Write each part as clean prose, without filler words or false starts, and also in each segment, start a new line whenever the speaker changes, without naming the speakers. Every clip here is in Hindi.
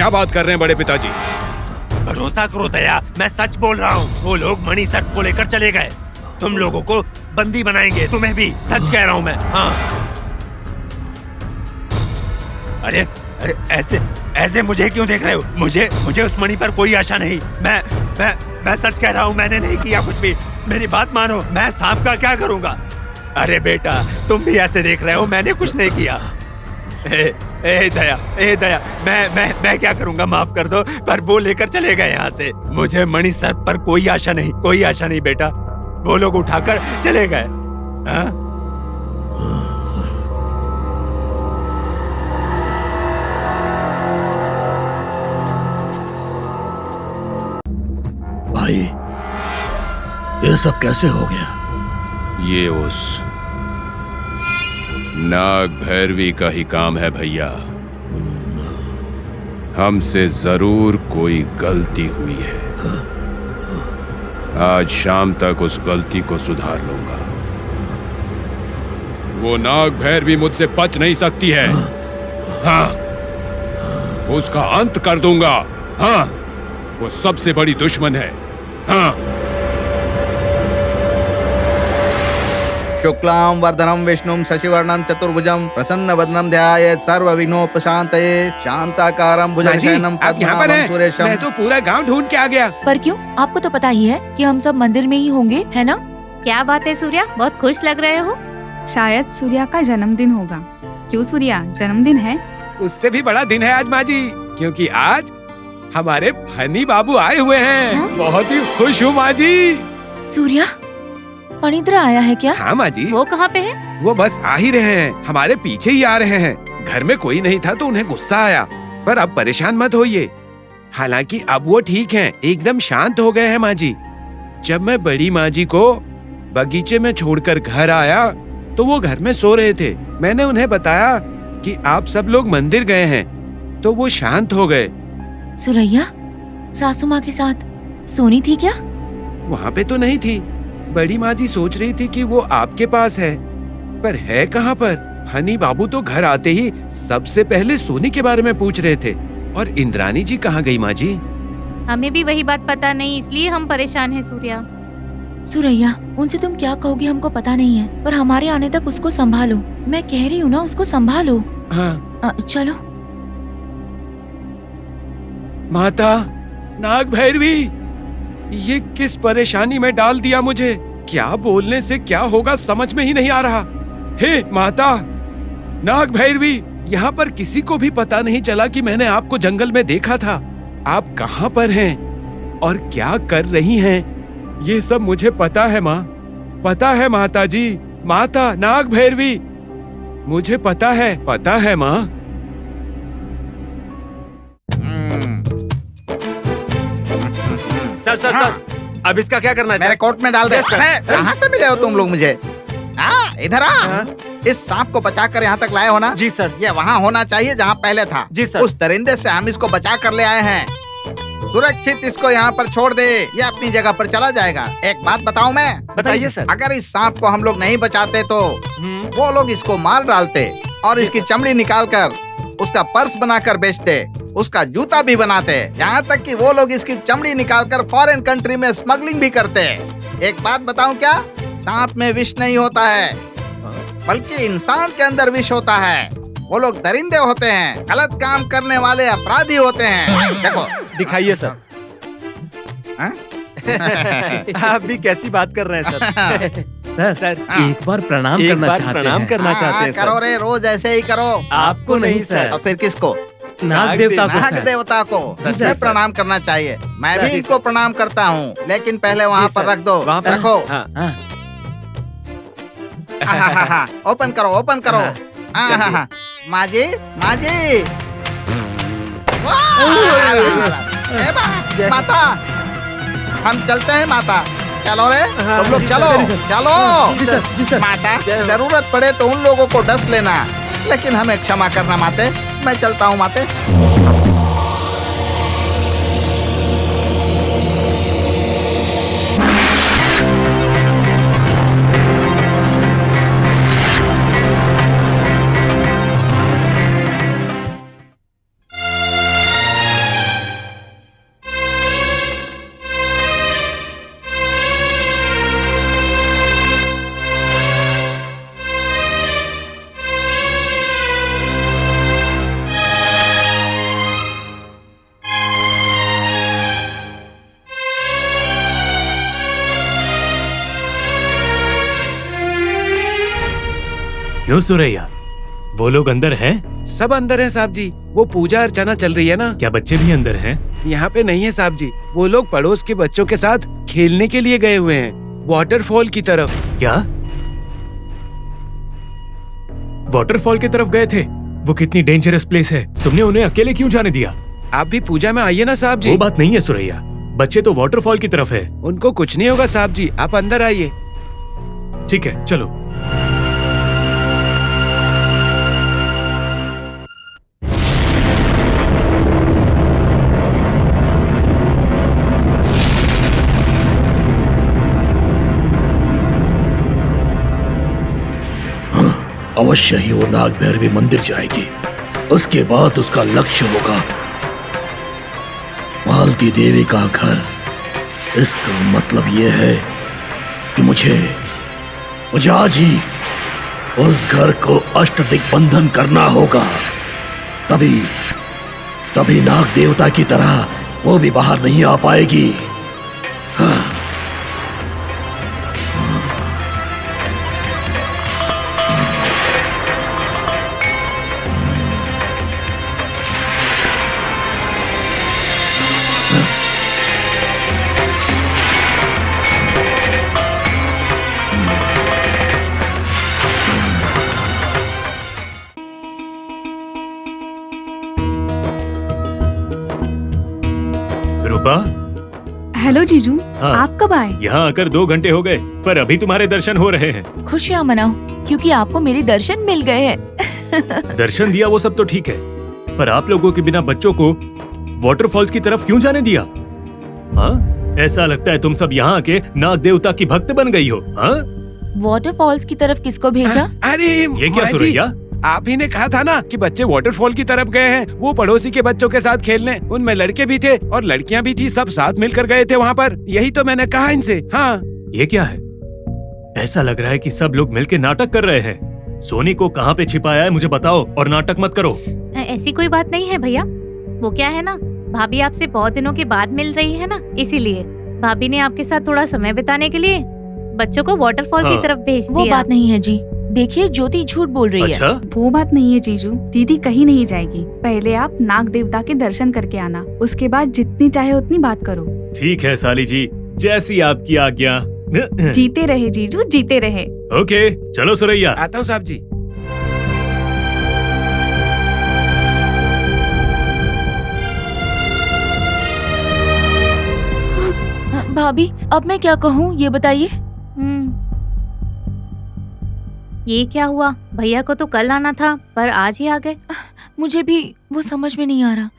क्या बात कर रहे हैं बड़े पिताजी?
भरोसा करो दया, मैं सच बोल रहा हूँ। वो लोग मणि सर्प को लेकर चले गए। तुम लोगों को बंदी बनाएंगे, तुम्हें भी। सच कह रहा हूँ मैं। हाँ। अरे अरे ऐसे मुझे क्यों देख रहे हो? मुझे उस मणि पर कोई आशा नहीं। मैं सच कह रहा हूँ, मैंने नहीं किया कुछ भी। मेरी बात मानो, मैं सांप का क्या करूँगा? अरे बेटा, तुम भी ऐसे देख रहे हो, मैंने कुछ नहीं किया। ए दया, मैं क्या करूँगा? माफ कर दो, पर वो लेकर चले गए यहाँ से। मुझे मणि सर्प पर कोई आशा नहीं बेटा। वो लोग उठाकर चले गए। हाँ?
भाई, ये सब कैसे हो गया?
ये उस नाग भैरवी का ही काम है भैया। हमसे जरूर कोई गलती हुई है। आज शाम तक उस गलती को सुधार लूंगा। वो नाग भैरवी मुझसे बच नहीं सकती है। हाँ, उसका अंत कर दूंगा। हाँ, वो सबसे बड़ी दुश्मन है। हाँ।
शुक्लां वरदनं विष्णुं शशिवर्णं चतुर्भुजं प्रसन्नवदनं ध्यायेत् सर्वविघ्नोपशान्तये शान्ताकारं भुजगशयनं पद्मनाभं सुरेशं।
मैं तो पूरा गांव ढूंढ के आ गया।
पर क्यों? आपको तो पता ही है कि हम सब मंदिर में ही होंगे, है ना?
क्या बात है सूर्या, बहुत खुश लग रहे हो।
शायद सूर्या का जन्मदिन होगा। क्यों सूर्या, जन्मदिन है?
उससे भी बड़ा दिन है आज माँ जी, क्योंकि आज हमारे फनी बाबू आए हुए हैं।
हाँ?
बहुत ही खुश हूँ माँ जी।
सूर्या, फणींद्र आया है क्या?
हाँ माँ जी।
वो कहाँ पे है?
वो बस आ ही रहे हैं, हमारे पीछे ही आ रहे हैं। घर में कोई नहीं था तो उन्हें गुस्सा आया, पर अब परेशान मत होइए। हालांकि अब वो ठीक हैं, एकदम शांत हो गए हैं माँ जी। जब मैं बड़ी माँ जी को बगीचे में छोड़कर घर आया तो वो घर में सो रहे थे। मैंने उन्हें बताया कि आप सब लोग मंदिर गए हैं, तो वो शांत हो गए।
सुरैया सासू माँ के साथ सोनी थी क्या?
वहाँ पे तो नहीं थी। बड़ी माँ जी सोच रही थी कि वो आपके पास है, पर है कहाँ पर? हनी बाबू तो घर आते ही सबसे पहले सोनी के बारे में पूछ रहे थे। और इंद्रानी जी कहाँ गई माँ जी?
हमें भी वही बात पता नहीं, इसलिए हम परेशान हैं सूर्या।
सुरैया, उनसे तुम क्या कहोगी हमको पता नहीं है, पर हमारे आने तक उसको संभालो। मैं कह रही हूँ ना, उसको संभालो।
हाँ।
चलो।
माता नाग भैरवी, ये किस परेशानी में डाल दिया मुझे। क्या बोलने से क्या होगा समझ में ही नहीं आ रहा। हे माता नाग भैरवी, यहाँ पर किसी को भी पता नहीं चला कि मैंने आपको जंगल में देखा था। आप कहाँ पर हैं और क्या कर रही हैं, ये सब मुझे पता है माँ। पता है माता जी, माता नाग भैरवी, मुझे पता है माँ।
सर, अब इसका क्या करना है?
मेरे कोट में डाल दे।
Yes, sir.
कहाँ से मिले हो तुम लोग मुझे? इधर आ।
हाँ?
इस सांप को बचा कर यहाँ तक लाए हो ना?
जी सर।
ये वहाँ होना चाहिए जहाँ पहले था।
जी सर।
उस दरिंदे से हम इसको बचा कर ले आए हैं। सुरक्षित इसको यहाँ पर छोड़ दे, ये अपनी जगह पर चला जाएगा। एक बात बताऊं मैं?
बताइए सर।
अगर इस सांप को हम लोग नहीं बचाते तो वो लोग इसको मार डालते और इसकी चमड़ी निकाल कर उसका पर्स बनाकर बेचते, उसका जूता भी बनाते, यहाँ तक कि वो लोग इसकी चमड़ी निकालकर फॉरेन कंट्री में स्मगलिंग भी करते। एक बात बताऊं क्या? सांप में विष नहीं होता है, बल्कि इंसान के अंदर विष होता है। वो लोग दरिंदे होते हैं, गलत काम करने वाले अपराधी होते हैं। देखो।
दिखाइए सर। आप भी कैसी बात कर रहे हैं सर?
सर एक बार प्रणाम करना चाहते हैं।
करो रे, रोज ऐसे ही करो।
आपको नहीं सर।
तो फिर किसको?
नाग देवता को।
नाग देवता को सच में प्रणाम करना चाहिए। मैं भी इनको प्रणाम करता हूँ, लेकिन पहले वहाँ पर रख दो। रखो। ओपन करो। माँ जी। माता, हम चलते हैं माता। चलो रे, तुम लोग चलो। माता, जरूरत पड़े तो उन लोगों को डस लेना, लेकिन हमें क्षमा करना माते। मैं चलता हूँ माते।
क्यों सुरैया, वो लोग अंदर हैं?
सब अंदर हैं साहब जी। वो पूजा अर्चना चल रही है ना।
क्या बच्चे भी अंदर हैं?
यहाँ पे नहीं है साहब जी। वो लोग पड़ोस के बच्चों के साथ खेलने के लिए गए हुए हैं, वाटरफॉल की तरफ।
क्या वाटरफॉल की तरफ गए थे? वो कितनी डेंजरस प्लेस है, तुमने उन्हें अकेले क्यों जाने दिया?
आप भी पूजा में आइए ना साहब जी।
वो बात नहीं है सुरैया, बच्चे तो वाटरफॉल की तरफ है।
उनको कुछ नहीं होगा साहब जी, आप अंदर आइए।
ठीक है चलो।
अवश्य ही वो नाग भैरवी मंदिर जाएगी। उसके बाद उसका लक्ष्य होगा मालती देवी का घर। इसका मतलब ये है कि मुझे आज ही उस घर को अष्टदिग्बंधन करना होगा। तभी नाग देवता की तरह वो भी बाहर नहीं आ पाएगी।
रूपा,
हेलो जीजू,
हाँ।
आप कब आए?
यहाँ आकर 2 घंटे हो गए, पर अभी तुम्हारे दर्शन हो रहे हैं।
खुशियाँ मनाओ क्योंकि आपको मेरे दर्शन मिल गए हैं।
दर्शन दिया वो सब तो ठीक है, पर आप लोगों के बिना बच्चों को वाटरफॉल्स की तरफ क्यों जाने दिया? हाँ, ऐसा लगता है तुम सब यहाँ आके नाग देवता की भक्त बन गई हो। हाँ,
वाटरफॉल्स की तरफ किसको भेजा?
अरे
ये क्या
माँ जी,
सुरैया?
आप ही ने कहा था ना कि बच्चे वाटरफॉल की तरफ गए हैं, वो पड़ोसी के बच्चों के साथ खेलने। उनमें लड़के भी थे और लड़कियां भी थी, सब साथ मिलकर गए थे वहाँ पर। यही तो मैंने कहा इनसे। हाँ,
ये क्या है? ऐसा लग रहा है कि सब लोग मिलके नाटक कर रहे हैं। सोनी को कहाँ पे छिपाया है मुझे बताओ, और नाटक मत करो।
ऐसी कोई बात नहीं है भैया। वो क्या है ना, भाभी आपसे बहुत दिनों के बाद मिल रही है ना, इसीलिए भाभी ने आपके साथ थोड़ा समय बिताने के लिए बच्चों को वाटरफॉल
हाँ।
की तरफ भेज
वो
दिया।
बात नहीं है जी। देखिए ज्योति झूठ बोल रही है।
अच्छा,
वो बात नहीं है जीजू, दीदी कहीं नहीं जाएगी। पहले आप नाग देवता के दर्शन करके आना, उसके बाद जितनी चाहे उतनी बात करो।
ठीक है साली जी, जैसी आपकी आज्ञा।
जीते रहे जीजू, जीते रहे।
ओके, चलो सुरैया।
आता हूँ साहब जी।
भाभी अब मैं क्या कहूँ ये बताइए।
ये क्या हुआ? भैया को तो कल आना था पर आज ही आ गए।
मुझे भी वो समझ में नहीं आ रहा।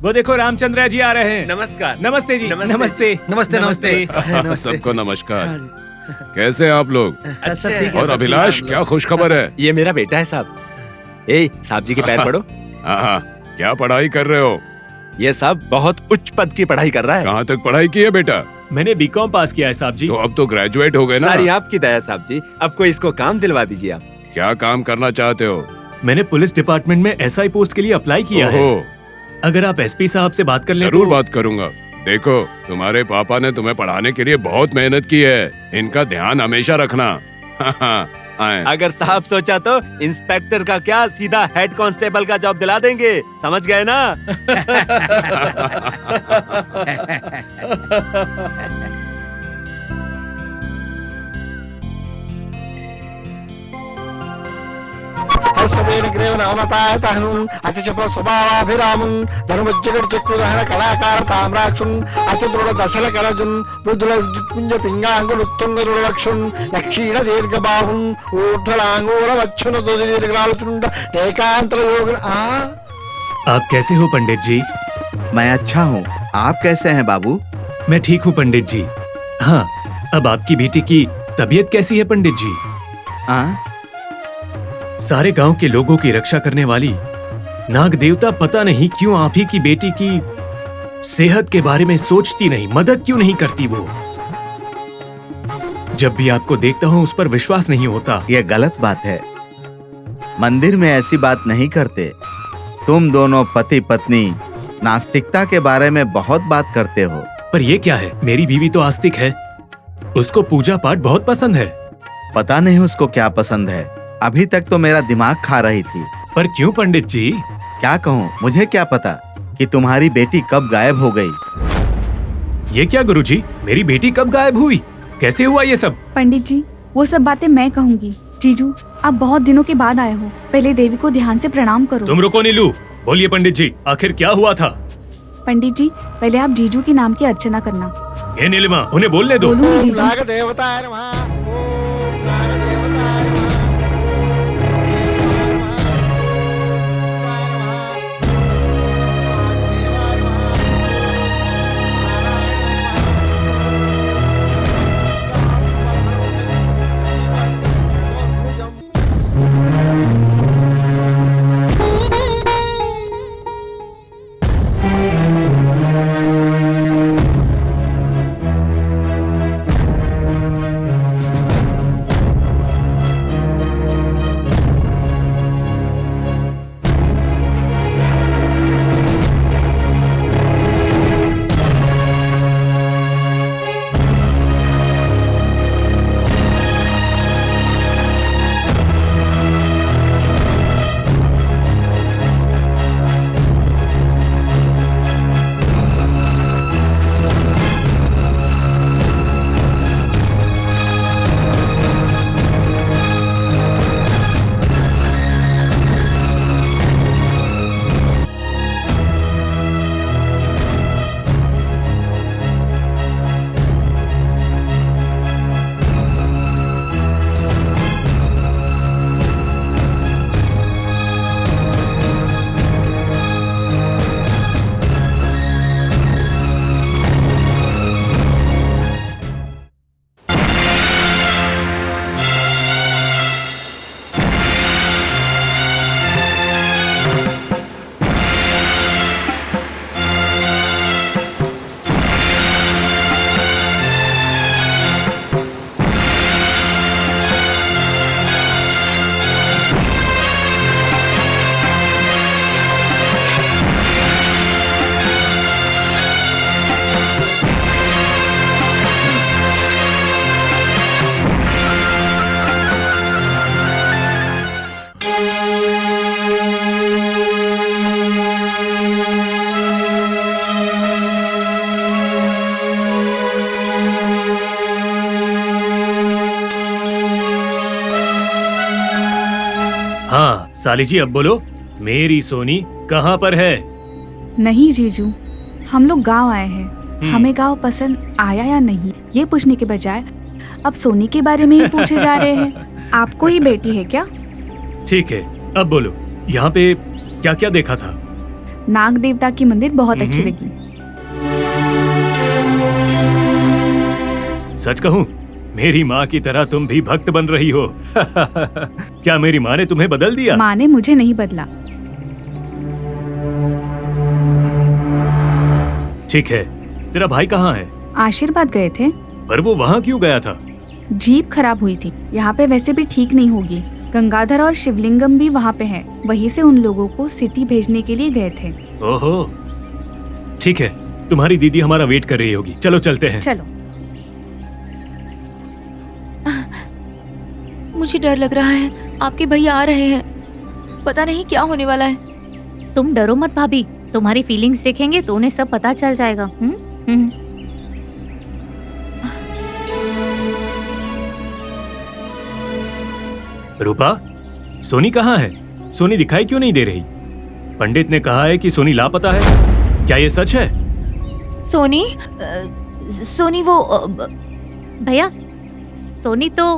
वो देखो रामचंद्र जी आ रहे हैं।
नमस्कार।
नमस्ते जी। नमस्ते
नमस्ते।
सबको नमस्कार। कैसे हैं आप लोग?
अच्छा ठीक है।
और अभिलाष, क्या खुश खबर है?
ये मेरा बेटा है साहब। ए साहब जी के पैर पड़ो।
हाँ, क्या पढ़ाई कर रहे हो?
ये साहब बहुत उच्च पद की पढ़ाई कर रहा है।
कहाँ तक पढ़ाई की है बेटा?
मैंने बीकॉम पास किया है साहब जी।
तो अब तो ग्रेजुएट हो गए ना?
सारी आपकी दया साहब जी। अब कोई इसको काम दिलवा दीजिए आप।
क्या काम करना चाहते हो?
मैंने पुलिस डिपार्टमेंट में एसआई पोस्ट के लिए अप्लाई किया है। अगर आप एसपी साहब से बात कर लें
जरूर
तो...
बात करूंगा। देखो, तुम्हारे पापा ने तुम्हें पढ़ाने के लिए बहुत मेहनत की है, इनका ध्यान हमेशा रखना। आए।
अगर साहब सोचा तो इंस्पेक्टर का क्या, सीधा हेड कांस्टेबल का जॉब दिला देंगे, समझ गए ना?
కళాకార తామ్రాక్షున్ అతిదృఢ దశల కళజున్ మృదుల పుంజ పింగాంగులు ఉత్తుంగరులక్షున్ లక్షీణ దీర్ఘబాహున్ ఊర్ధ్వలాంగూల వచ్చున దీర్ఘాలుచుండ ఏకాంతర యోగ।
आप कैसे हो पंडित जी?
मैं अच्छा हूँ, आप कैसे हैं बाबू?
मैं ठीक हूँ पंडित जी। हाँ, अब आपकी बेटी की तबीयत कैसी है पंडित जी? सारे गांव के लोगों की रक्षा करने वाली नाग देवता पता नहीं क्यों आप ही की बेटी की सेहत के बारे में सोचती नहीं, मदद क्यों नहीं करती वो? जब भी आपको देखता हूँ उस पर विश्वास नहीं होता।
ये गलत बात है, मंदिर में ऐसी बात नहीं करते। तुम दोनों पति पत्नी नास्तिकता के बारे में बहुत बात करते हो।
पर ये क्या है, मेरी बीवी तो आस्तिक है, उसको पूजा पाठ बहुत पसंद है।
पता नहीं उसको क्या पसंद है, अभी तक तो मेरा दिमाग खा रही थी।
पर क्यों पंडित जी?
क्या कहूँ, मुझे क्या पता कि तुम्हारी बेटी कब गायब हो गई।
ये क्या गुरुजी, मेरी बेटी कब गायब हुई, कैसे हुआ ये सब?
पंडित जी वो सब बातें मैं कहूँगी। जीजू आप बहुत दिनों के बाद आए हो, पहले देवी को ध्यान से प्रणाम करो।
तुम रुको नीलू, बोलिए पंडित जी, आखिर क्या हुआ था?
पंडित जी पहले आप जीजू के नाम की अर्चना करना।
हे नीलिमा, उन्हें बोलने दो।
बोलूंगी जीजू।
नाग देवताय नमः, ओम नाग देवताय नमः।
हाँ साली जी, अब बोलो, मेरी सोनी कहाँ पर है?
नहीं जीजू, हम लोग गांव आए हैं, हमें गांव पसंद आया या नहीं ये पूछने के बजाय अब सोनी के बारे में ही पूछे जा रहे हैं। आपको ही बेटी है क्या?
ठीक है, अब बोलो, यहाँ पे क्या क्या देखा था?
नाग देवता की मंदिर बहुत अच्छी लगी।
सच कहूं, मेरी माँ की तरह तुम भी भक्त बन रही हो। क्या मेरी माँ ने तुम्हें बदल दिया?
माँ ने मुझे नहीं बदला।
ठीक है, तेरा भाई कहाँ है?
आशीर्वाद गए थे।
पर वो वहाँ क्यों गया था?
जीप खराब हुई थी। यहाँ पे वैसे भी ठीक नहीं होगी। गंगाधर और शिवलिंगम भी वहाँ पे है। वहीं से उन लोगों को सिटी भेजने के लिए गए थे।
ओहो, ठीक है, तुम्हारी दीदी हमारा वेट कर रही होगी। चलो चलते हैं।
चलो।
मुझे डर लग रहा है, आपके भैया आ रहे हैं। पता नहीं क्या होने वाला है।
तुम डरो मत भाभी, तुम्हारी फीलिंग्स देखेंगे तो उन्हें सब पता चल जाएगा।
रूपा, सोनी कहाँ है? सोनी दिखाई क्यों नहीं दे रही? पंडित ने कहा है कि सोनी लापता है। क्या ये सच है?
सोनी सोनी वो
भैया, सोनी तो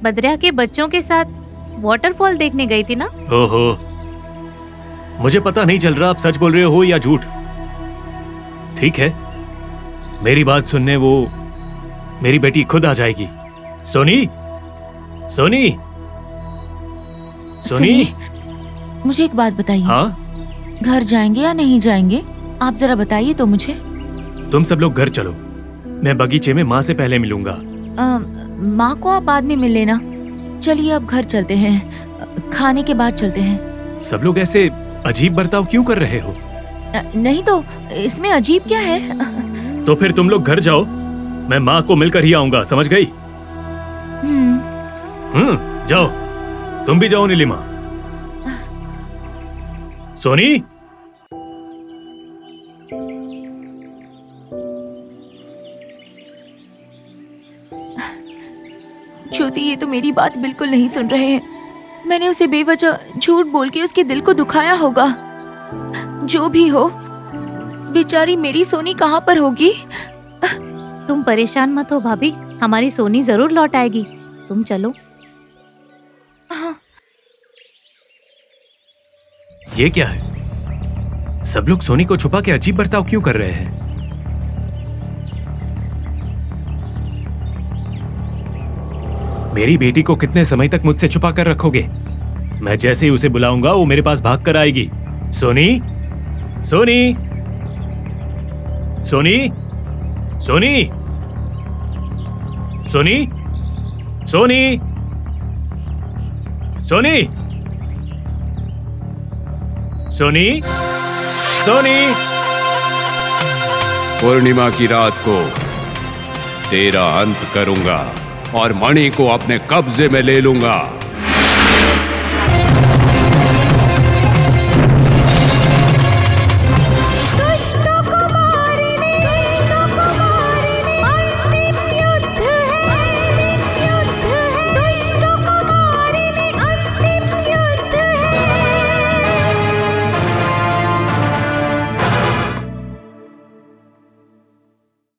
बद्रिया के बच्चों के साथ वाटरफॉल देखने गई थी ना।
ओहो, मुझे पता नहीं चल रहा आप सच बोल रहे हो या झूठ। ठीक है, मेरी बात सुनने वो मेरी बेटी खुद आ जाएगी। सोनी, सोनी, सोनी,
मुझे एक बात बताइए।
हाँ?
घर जाएंगे या नहीं जाएंगे? आप जरा बताइए तो मुझे।
तुम सब लोग घर चलो, मैं बगीचे में माँ से पहले मिलूंगा।
माँ को आप बाद में मिल लेना। चलिए अब घर चलते हैं, खाने के बाद चलते हैं।
सब लोग ऐसे अजीब बर्ताव क्यों कर रहे हो?
नहीं तो इसमें अजीब क्या है?
तो फिर तुम लोग घर जाओ, मैं माँ को मिलकर ही आऊंगा, समझ गई? जाओ, तुम भी जाओ नीलिमा। सोनी,
ज्योति ये तो मेरी बात बिल्कुल नहीं सुन रहे हैं। मैंने उसे बेवजह झूठ बोल के उसके दिल को दुखाया होगा। जो भी हो, बेचारी मेरी सोनी कहाँ पर होगी?
तुम परेशान मत हो भाभी, हमारी सोनी जरूर लौट आएगी। तुम चलो।
ये क्या है? सब लोग सोनी को छुपा के अजीब बर्ताव क्यों कर रहे हैं? मेरी बेटी को कितने समय तक मुझसे छुपा कर रखोगे? मैं जैसे ही उसे बुलाऊंगा वो मेरे पास भाग कर आएगी। सोनी, सोनी, सोनी, सोनी, सोनी, सोनी, सोनी, सोनी, सोनी।
पूर्णिमा की रात को तेरा अंत करूंगा और मणि को अपने कब्जे में ले लूंगा।